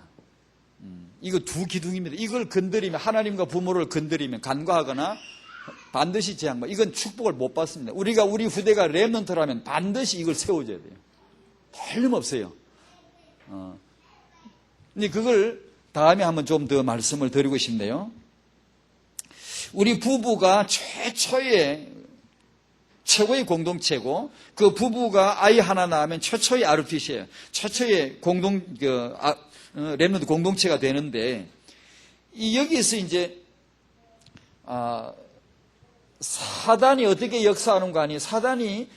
이거 두 기둥입니다. 이걸 건드리면, 하나님과 부모를 건드리면 간과하거나 반드시 제한, 이건 축복을 못 받습니다. 우리 후대가 렘넌트라면 반드시 이걸 세워줘야 돼요. 틀림없어요. 근데 그걸 다음에 한번 좀 더 말씀을 드리고 싶네요. 우리 부부가 최고의 공동체고, 그 부부가 아이 하나 낳으면 최초의 RUTC예요. 최초의 렘넌트 공동체가 되는데, 여기에서 이제 사단이 어떻게 역사하는가 하니, 사단이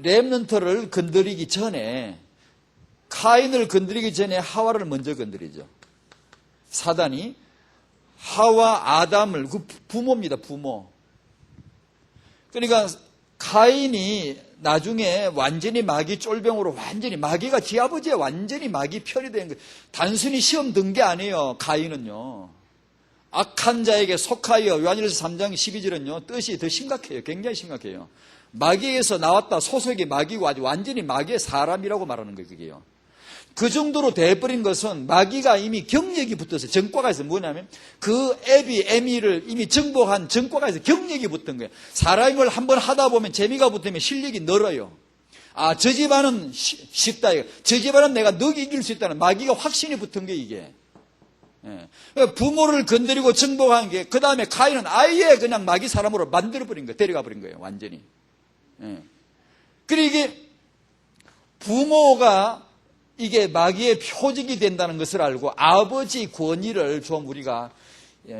렘넌트를 건드리기 전에, 카인을 건드리기 전에 하와를 먼저 건드리죠. 사단이 하와 아담을, 그 부모입니다, 부모. 그러니까 카인이 나중에 완전히 마귀 쫄병으로 완전히 마귀가 지 아버지의 완전히 마귀 편이 된 거예요. 단순히 시험 든 게 아니에요. 카인은요. 악한 자에게 속하여 요한일서 3장 12절은요. 뜻이 더 심각해요. 굉장히 심각해요. 마귀에서 나왔다 소속이 마귀고 아주 완전히 마귀의 사람이라고 말하는 거예요. 그게요. 그 정도로 돼버린 것은 마귀가 이미 경력이 붙어서 전과가 있어요. 뭐냐면 그 에미를 이미 정복한 전과가 있어요. 경력이 붙은 거예요. 사람을 한번 하다 보면 재미가 붙으면 실력이 늘어요. 아, 저 집안은 쉽다. 저 집안은 내가 너기 이길 수 있다는 마귀가 확신이 붙은 게 이게. 예. 부모를 건드리고 정복한 게 그 다음에 카인은 아예 그냥 마귀 사람으로 만들어버린 거예요. 데려가 버린 거예요. 완전히. 예. 그리고 이게 부모가 이게 마귀의 표적이 된다는 것을 알고 아버지 권위를 좀 우리가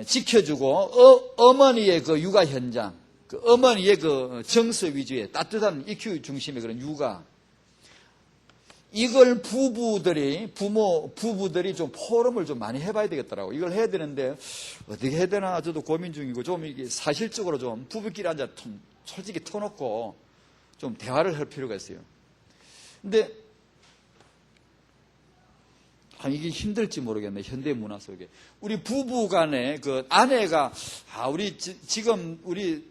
지켜주고 어머니의 그 육아 현장, 그 어머니의 그 정서 위주의 따뜻한 EQ 중심의 그런 육아, 이걸 부부들이 좀 포럼을 좀 많이 해봐야 되겠더라고. 이걸 해야 되는데 어떻게 해야 되나 저도 고민 중이고 좀 이게 사실적으로 좀 부부끼리 앉아 솔직히 터놓고 좀 대화를 할 필요가 있어요. 근데 이게 힘들지 모르겠네. 현대 문화 속에 우리 부부 간에 그 아내가 우리 지금 우리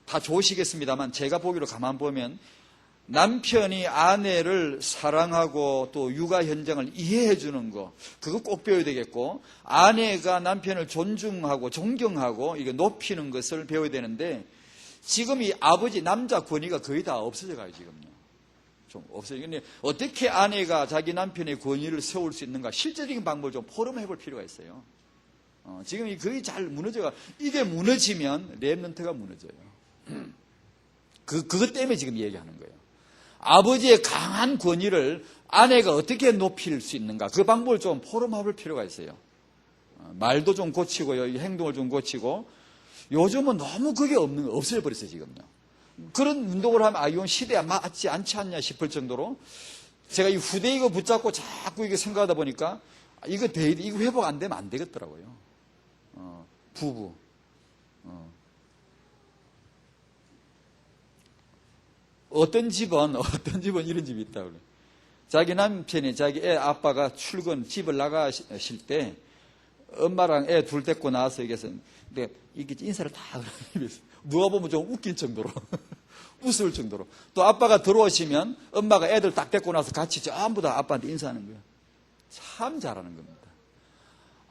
다 좋으시겠습니다만 제가 보기로 가만 보면 남편이 아내를 사랑하고 또 육아 현장을 이해해 주는 거 그거 꼭 배워야 되겠고 아내가 남편을 존중하고 존경하고 이게 높이는 것을 배워야 되는데 지금 이 아버지 남자 권위가 거의 다 없어져 가요. 지금요. 좀 없어요. 근데 어떻게 아내가 자기 남편의 권위를 세울 수 있는가 실제적인 방법을 좀 포럼해 볼 필요가 있어요. 지금 거의 잘 무너져가 이게 무너지면 렘넌트가 무너져요. 그것 때문에 지금 얘기하는 거예요. 아버지의 강한 권위를 아내가 어떻게 높일 수 있는가 그 방법을 좀 포럼해 볼 필요가 있어요. 말도 좀 고치고요. 행동을 좀 고치고 요즘은 너무 그게 없어져 버렸어요. 지금요. 그런 운동을 하면 이건 시대에 맞지 않지 않냐 싶을 정도로 제가 이 후대 이거 붙잡고 자꾸 이게 생각하다 보니까 이거 회복 안 되면 안 되겠더라고요. 부부. 어떤 집은 이런 집이 있다고 그래요. 자기 남편이 자기 애 아빠가 집을 나가실 때 엄마랑 애 둘 데리고 나와서 얘기해서 근데 이게 인사를 다 누가 보면 좀 웃긴 정도로 웃을 정도로 또 아빠가 들어오시면 엄마가 애들 딱 데리고 나서 같이 전부 다 아빠한테 인사하는 거예요. 참 잘하는 겁니다.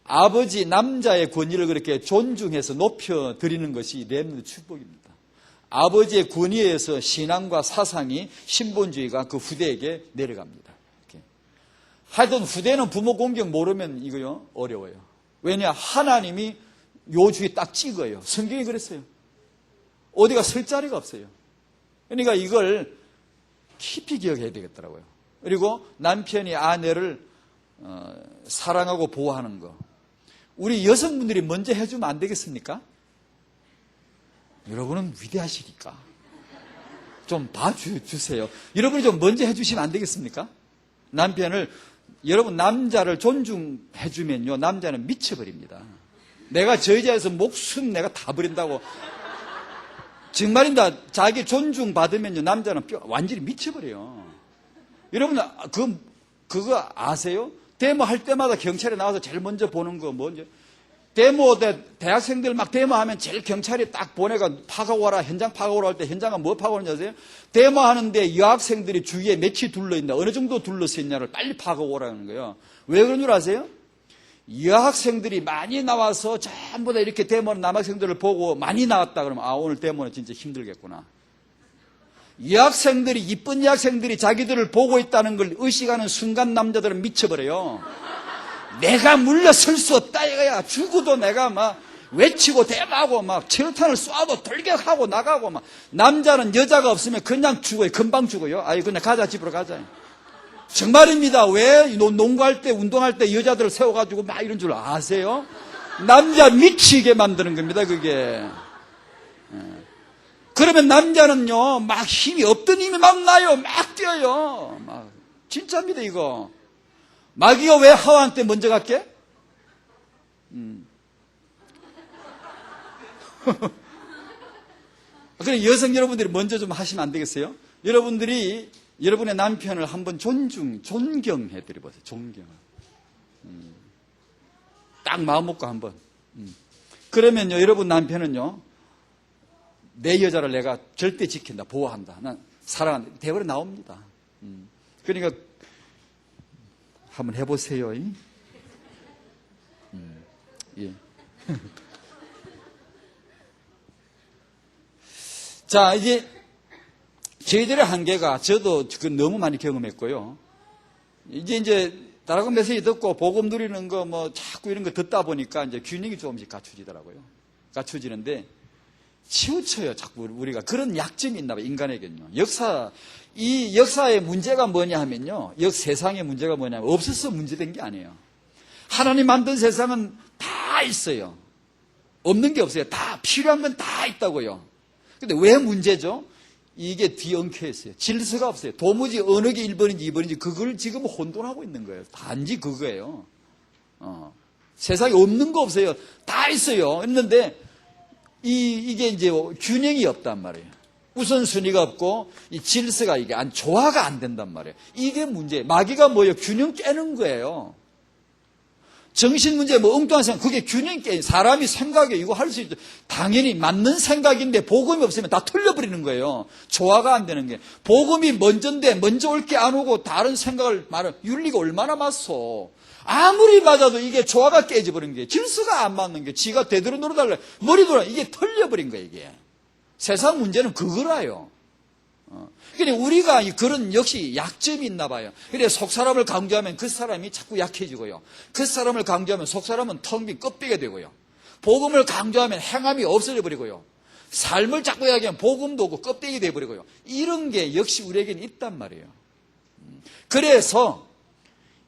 아버지 남자의 권위를 그렇게 존중해서 높여드리는 것이 렘넌트 축복입니다. 아버지의 권위에서 신앙과 사상이 신본주의가 그 후대에게 내려갑니다. 이렇게. 하여튼 후대는 부모 공경 모르면 이거요 어려워요. 왜냐 하나님이 요주에 딱 찍어요. 성경이 그랬어요. 어디가 설 자리가 없어요. 그러니까 이걸 깊이 기억해야 되겠더라고요. 그리고 남편이 아내를 사랑하고 보호하는 거. 우리 여성분들이 먼저 해주면 안 되겠습니까? 여러분은 위대하시니까 좀 봐주세요. 여러분이 좀 먼저 해주시면 안 되겠습니까? 여러분 남자를 존중해주면요 남자는 미쳐버립니다. 내가 저 여자에서 목숨 내가 다 버린다고 정말입니다. 자기 존중받으면요 남자는 완전히 미쳐버려요. 여러분 그거 아세요? 데모할 때마다 경찰에 나와서 제일 먼저 보는 거 뭔지 데모 대학생들 막 데모하면 제일 경찰이 딱 보내가 파가오라 현장 파가오라 할 때 현장은 뭐 파가오는지 아세요? 데모하는데 여학생들이 주위에 몇이 둘러있나 어느 정도 둘러서 있냐를 빨리 파가오라는 거예요. 왜 그런 줄 아세요? 여학생들이 많이 나와서 전부 다 이렇게 데모하는 남학생들을 보고 많이 나왔다 그러면 오늘 데모는 진짜 힘들겠구나. 여학생들이 이쁜 여학생들이 자기들을 보고 있다는 걸 의식하는 순간 남자들은 미쳐버려요. 내가 물러설 수 없다 이거야. 죽어도 내가 막 외치고 대마하고 막 체류탄을 쏴도 돌격하고 나가고 막 남자는 여자가 없으면 그냥 죽어요. 금방 죽어요. 그냥 가자 집으로 가자. 정말입니다. 왜 농구할 때 운동할 때 여자들을 세워가지고 막 이런 줄 아세요? 남자 미치게 만드는 겁니다. 그게. 그러면 남자는요 막 힘이 없던 힘이 막 나요. 막 뛰어요. 막 진짜입니다 이거. 마귀가 왜 하와한테 먼저 갔게? 그래, 여성 여러분들이 먼저 좀 하시면 안 되겠어요? 여러분들이 여러분의 남편을 한번 존경해 드려보세요. 존경을. 딱 마음 먹고 한번. 그러면요, 여러분 남편은요, 내 여자를 내가 절대 지킨다, 보호한다, 난 사랑한다, 대화로 나옵니다. 그러니까 한번 해보세요. 예. 자, 이제 저희들의 한계가 저도 너무 많이 경험했고요. 이제 다락원 메시지 듣고 복음 누리는 거 뭐 자꾸 이런 거 듣다 보니까 이제 균형이 조금씩 갖춰지더라고요. 갖춰지는데 치우쳐요. 자꾸 우리가 그런 약점이 있나 봐요. 인간에게는요. 이 역사의 문제가 뭐냐 하면요. 세상의 문제가 뭐냐면 없어서 문제된 게 아니에요. 하나님 만든 세상은 다 있어요. 없는 게 없어요. 다 필요한 건 다 있다고요. 근데 왜 문제죠? 이게 뒤엉켜 있어요. 질서가 없어요. 도무지 어느 게 1번인지 2번인지 그걸 지금 혼돈하고 있는 거예요. 단지 그거예요. 세상에 없는 거 없어요. 다 있어요. 있는데 이게 이제 균형이 없단 말이에요. 우선순위가 없고 이 질서가 이게 조화가 안 된단 말이에요. 이게 문제예요. 마귀가 뭐예요? 균형 깨는 거예요. 정신 문제, 엉뚱한 생각, 그게 균형 깨. 사람이 생각에 이거 할 수 있죠. 당연히 맞는 생각인데 복음이 없으면 다 틀려버리는 거예요. 조화가 안 되는 게. 복음이 먼저인데 먼저 올 게 안 오고 다른 생각을 말하는 윤리가 얼마나 맞소. 아무리 맞아도 이게 조화가 깨져버린 게, 질서가 안 맞는 게, 지가 되도록 놀아달래. 머리 돌아. 이게 털려버린 거예요, 이게. 세상 문제는 그거라요. 그래, 우리가 그런 역시 약점이 있나 봐요. 그래, 속 사람을 강조하면 그 사람이 자꾸 약해지고요. 그 사람을 강조하면 속 사람은 텅 빈 껍데기가 되고요. 복음을 강조하면 행함이 없어져 버리고요. 삶을 자꾸 이야기하면 복음도 없고 껍데기 되어버리고요. 이런 게 역시 우리에게는 있단 말이에요. 그래서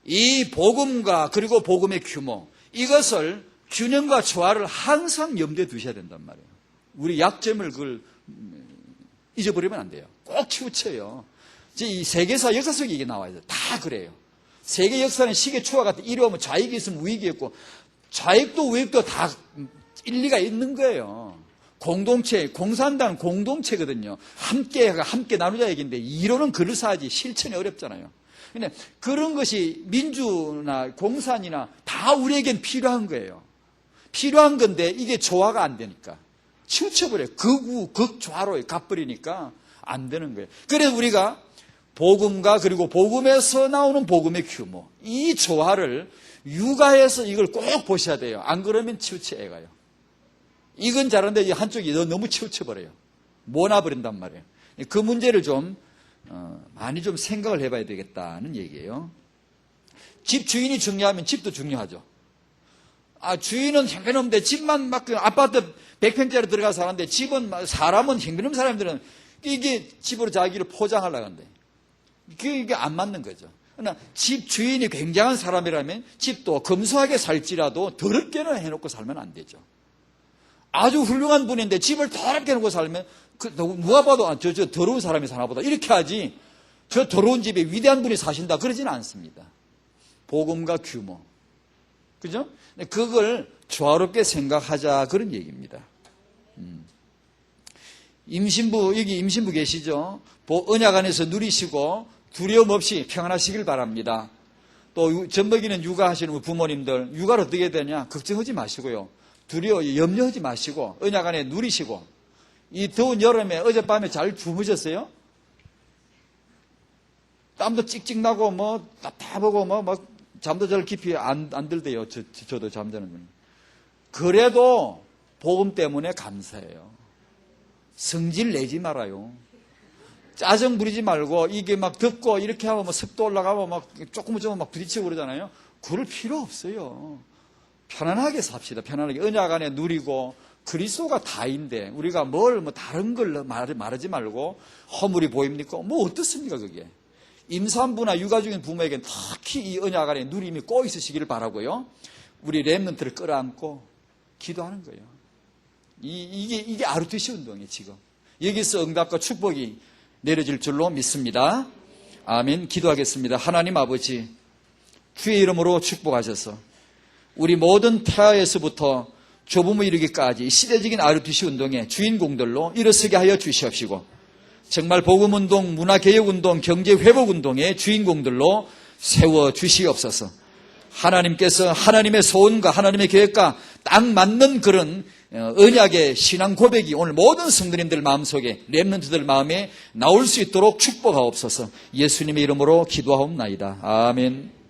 이 복음과 그리고 복음의 규모, 이것을 균형과 조화를 항상 염두에 두셔야 된단 말이에요. 우리 약점을 그걸 잊어버리면 안 돼요. 꼭 치우쳐요. 이 세계사 역사 속에 이게 나와요. 다 그래요. 세계 역사는 시계 추와 같은 이리 오면 좌익이 있으면 우익이 있고, 좌익도 우익도 다 일리가 있는 거예요. 공동체, 공산당은 공동체거든요. 함께 나누자 얘기인데, 이론은 그럴싸하지 실천이 어렵잖아요. 근데 그런 것이 민주나 공산이나 다 우리에겐 필요한 거예요. 필요한 건데 이게 조화가 안 되니까 치우쳐버려요. 극좌로 가버리니까 안 되는 거예요. 그래서 우리가 복음과 그리고 복음에서 나오는 복음의 규모, 이 조화를 육아에서 이걸 꼭 보셔야 돼요. 안 그러면 치우쳐 애가요. 이건 잘하는데 한쪽이 너무 치우쳐버려요. 모나버린단 말이에요. 그 문제를 좀 많이 좀 생각을 해봐야 되겠다는 얘기예요. 집 주인이 중요하면 집도 중요하죠. 주인은 형편없는데 집만 막 아파트 100평짜리 들어가서 사는데 집은 사람은 형편없는 사람들은 이게 집으로 자기를 포장하려고 하는데 이게 안 맞는 거죠. 그러나 집 주인이 굉장한 사람이라면 집도 검소하게 살지라도 더럽게는 해놓고 살면 안 되죠. 아주 훌륭한 분인데 집을 더럽게 해놓고 살면 누가 봐도 저 더러운 사람이 사나 보다 이렇게 하지, 저 더러운 집에 위대한 분이 사신다 그러지는 않습니다. 복음과 규모, 그죠? 그걸 조화롭게 생각하자 그런 얘기입니다. 여기 임신부 계시죠? 언약 안에서 누리시고 두려움 없이 평안하시길 바랍니다. 또 젖먹이는 육아하시는 부모님들, 육아를 어떻게 되냐 걱정하지 마시고요. 염려하지 마시고 언약 안에 누리시고, 이 더운 여름에 어젯밤에 잘 주무셨어요? 땀도 찍찍 나고 답답하고 잠도 잘 깊이 안 들대요. 저도 잠자는 분. 그래도 복음 때문에 감사해요. 성질 내지 말아요. 짜증 부리지 말고, 이게 막 덥고 이렇게 하고 습도 올라가고 조금 부딪히고 그러잖아요. 그럴 필요 없어요. 편안하게 삽시다. 편안하게 언약 안에 누리고, 그리스도가 다인데 우리가 다른 걸 말하지 말고 허물이 보입니까? 어떻습니까 그게? 임산부나 육아 중인 부모에게는 특히 이 언약 안에 누림이 꼭 있으시기를 바라고요. 우리 렘넌트를 끌어안고 기도하는 거예요. 이게 아르투시 운동이에요. 지금 여기서 응답과 축복이 내려질 줄로 믿습니다. 아멘. 기도하겠습니다. 하나님 아버지, 주의 이름으로 축복하셔서 우리 모든 태아에서부터 조부모 이르기까지 시대적인 RUTC 운동의 주인공들로 일어서게 하여 주시옵시고 정말 복음운동, 문화개혁운동, 경제회복운동의 주인공들로 세워주시옵소서. 하나님께서 하나님의 소원과 하나님의 계획과 딱 맞는 그런 언약의 신앙 고백이 오늘 모든 성도님들 마음속에, 렘넌트들 마음에 나올 수 있도록 축복하옵소서. 예수님의 이름으로 기도하옵나이다. 아멘.